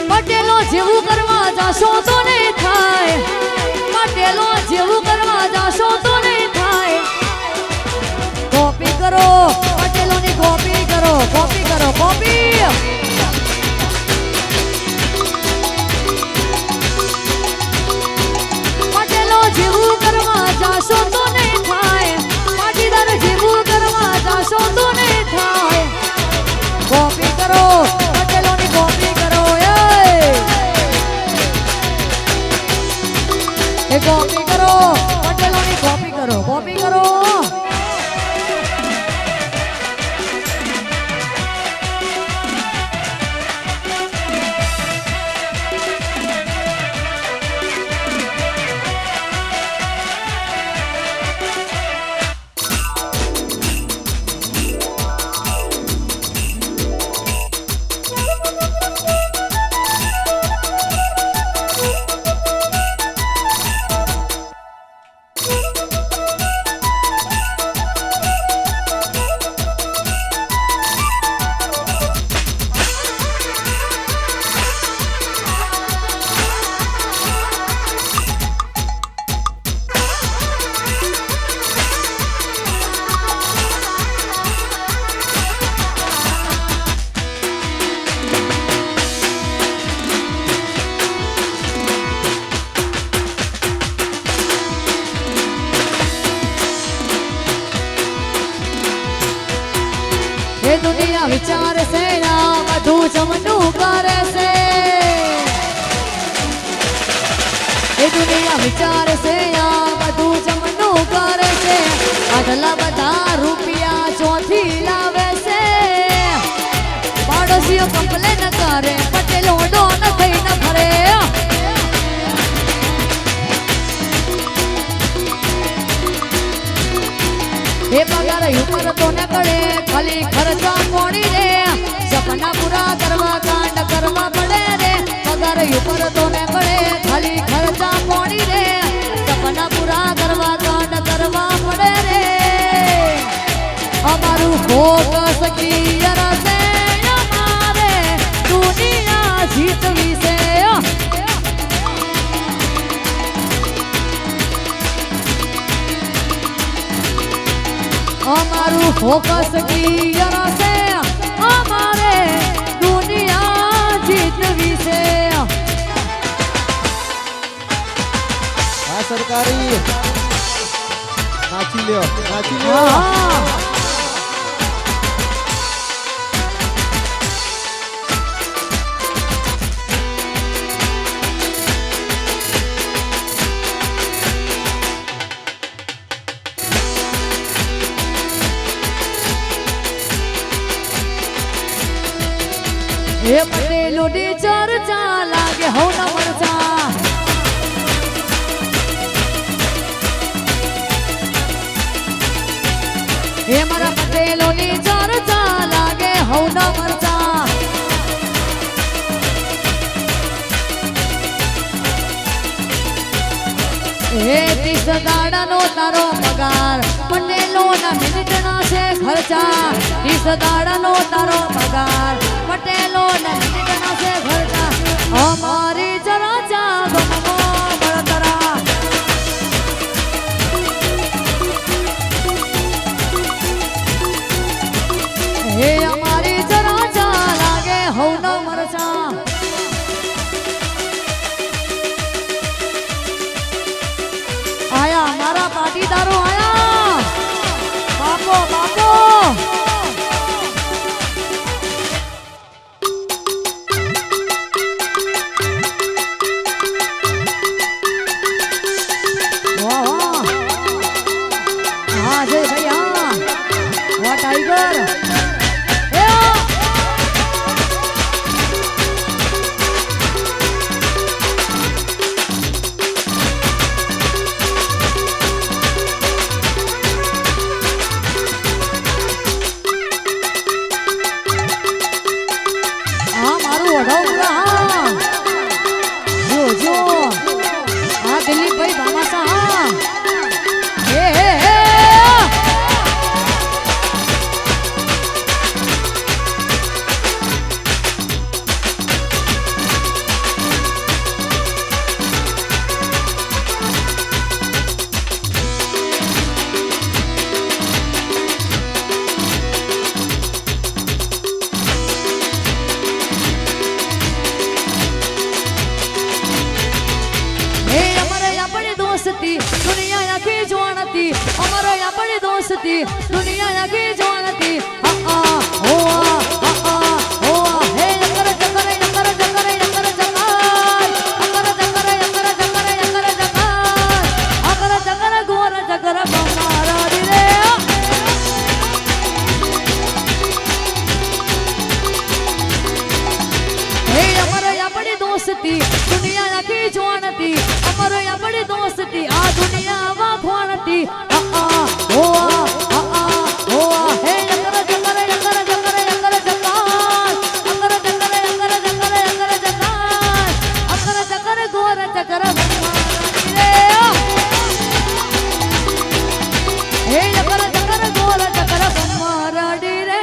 પટેલો જેવું કરવા જાશો તો નહીં થાય પટેલો જેવું કરવા જાશો તો નહીં થાય કોપી કરો પટેલોની કોપી કરો કોપી કરો કોપી પટેલો જેવું કરવા જાશો તો નહીં થાય પાટીદાર જેવું કરવા જાશો તો નહીં થાય કોપી કરો પટેલોની કોપી કરો એ કોપી કરો પટેલોની કોપી કરો કોપી કરો એ દુનિયા વિચારે છે ના બધું જમનું કરે છે એ દુનિયા વિચારે છે ના બધું જમનું કરે છે આટલા બધા રૂપિયા ચોથી લાવે છે પાડોશીઓ કમ્પ્લેન કરે પટેલો ડોન થઈ ન ફરે એ પગાર ઉપર તો ન કરે ખાલી ખર્ચા કોણી રે સપના પૂરા કરવા કાંડ કરવા પડે રે પગાર તો ને મળે ખાલી ખર્ચા પોણી રે સપના પૂરા કરવા કાંડ કરવા પડે રે અમારું ફોકસ ક્લિયર છે અમારે દુનિયા જીતવી છે અમારું ફોકસ ક્લિયર છે અમારે દુનિયા જીતવી છે આ સરકારી નાચી લ્યો એ પટેલોની ચર્ચા લાગે હો ન મરચા એ મારા પટેલોની ચર્ચા લાગે હો ન મરચા એ 30 દાડાનો તારો પગાર પટેલોના મિનિટના છે ખર્ચા 30 દાડાનો તારો પગાર પટેલોના મિનિટના છે ખર્ચા અમારી ચર્ચા ગમો બળતરા હે અમારી ચર્ચા લાગે હો ન મરચા આયા મારા પાટીદારો આયા બાપો બાપો વાહ હા જય ભાઈ હા વાહ ટાઈગર દિલીપભાઈ ભામાસા હા दुनिया आखी जोणती अमर अपने दोस्ती दुनिया आखी जोणती आ ओ ओ हे कर चकर कर चकर कर चकर अकर चकर अकर चकर अकर चकर अकर चकर गोर चकर बमारा रे हे अमर अपने दोस्ती दुनिया आखी जोणती अमर अपने दोस्ती आ दुनिया वाखवानती ओ हे कर चकर कर चकर कर चकर अकर चकर अकर चकर अकर चकर अकर चकर गोर चकर रे हे अकर चकर गोर चकर बमारडी रे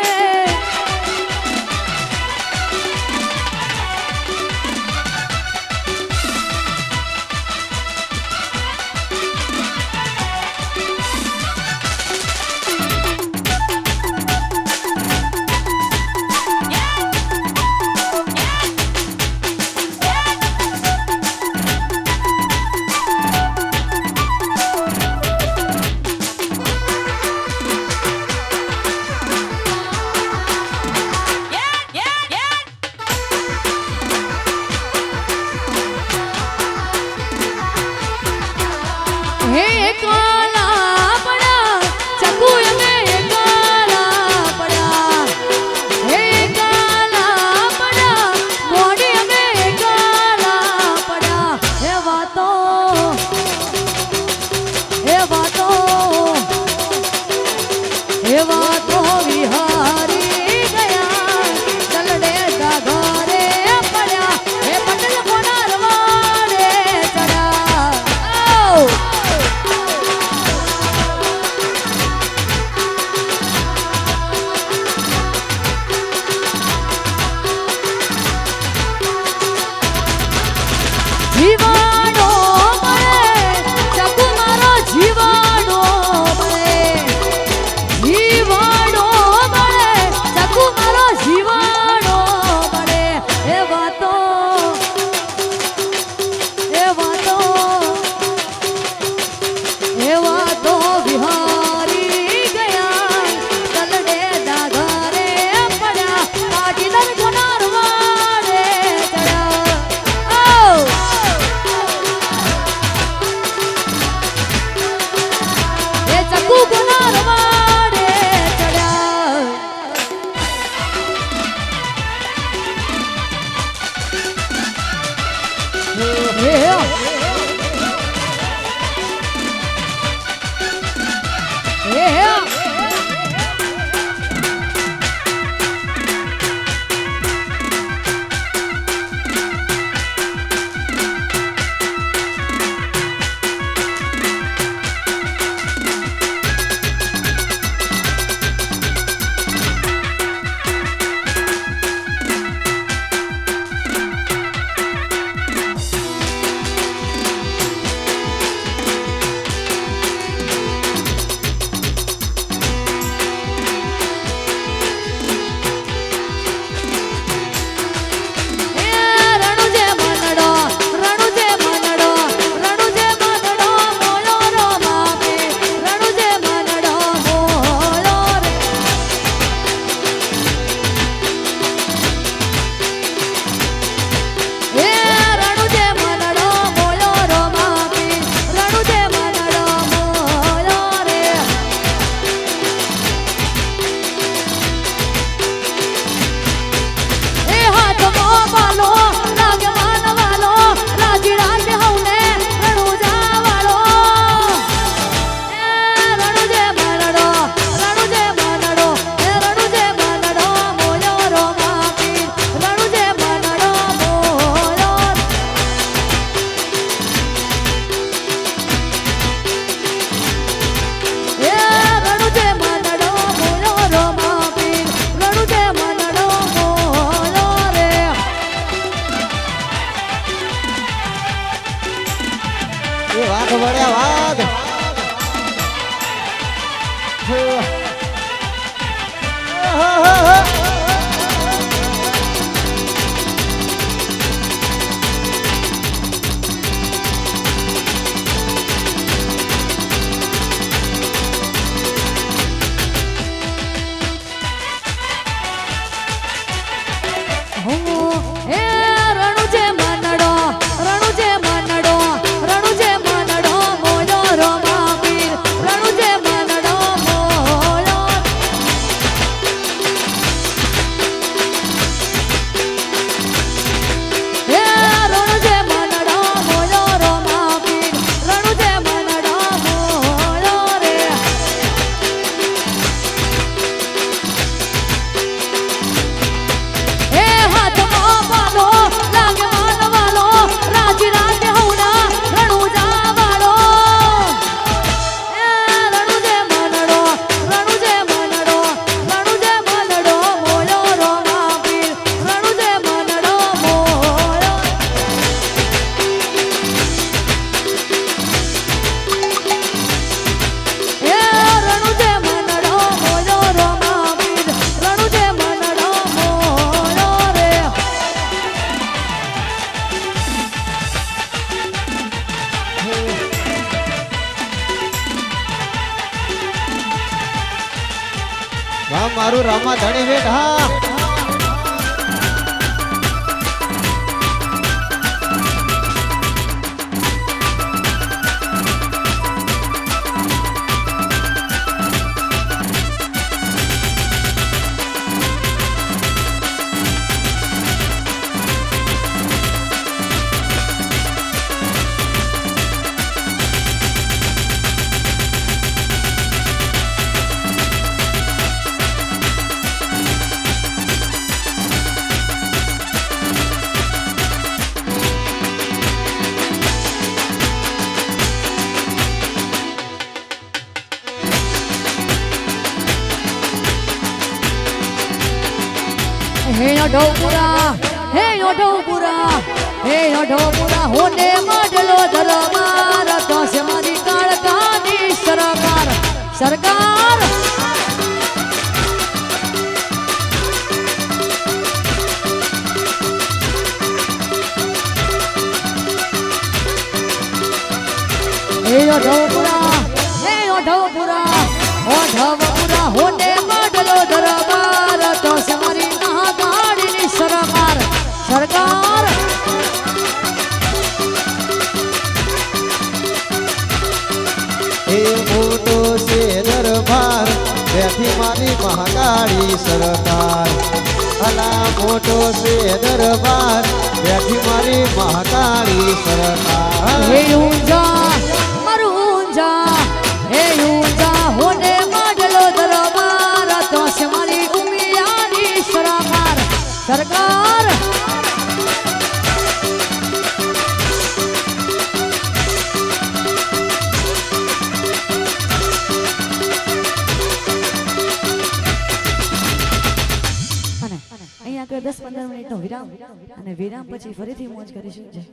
આમાં ધણી વેઠ હા હે ઢોપુરા હે ઢોપુરા હે ઢોપુરા હોને માડલો ધરમાર તો છે મારી કાળકાની સરકાર સરકાર હે ઢોપુરા ઓ ઢોપુરા હોને માડલો ધરમાર તો છે મારી નાગાડીની સરકાર સરકાર એ મોટો છે દરબાર બેઠી મારી મહાકાળી સરકાર અલા મોટો છે દરબાર બેઠી મારી મહાકાળી સરકાર હે ઊંઝા મારું ઊંઝા હે ઊંઝા હોને માડલો દરબાર તો છે મારી ઉમિયાની સરકાર સરકાર અને અહીંયા આગળ 10-15 મિનિટનો વિરામ અને વિરામ પછી ફરીથી મોજ કરીશું જય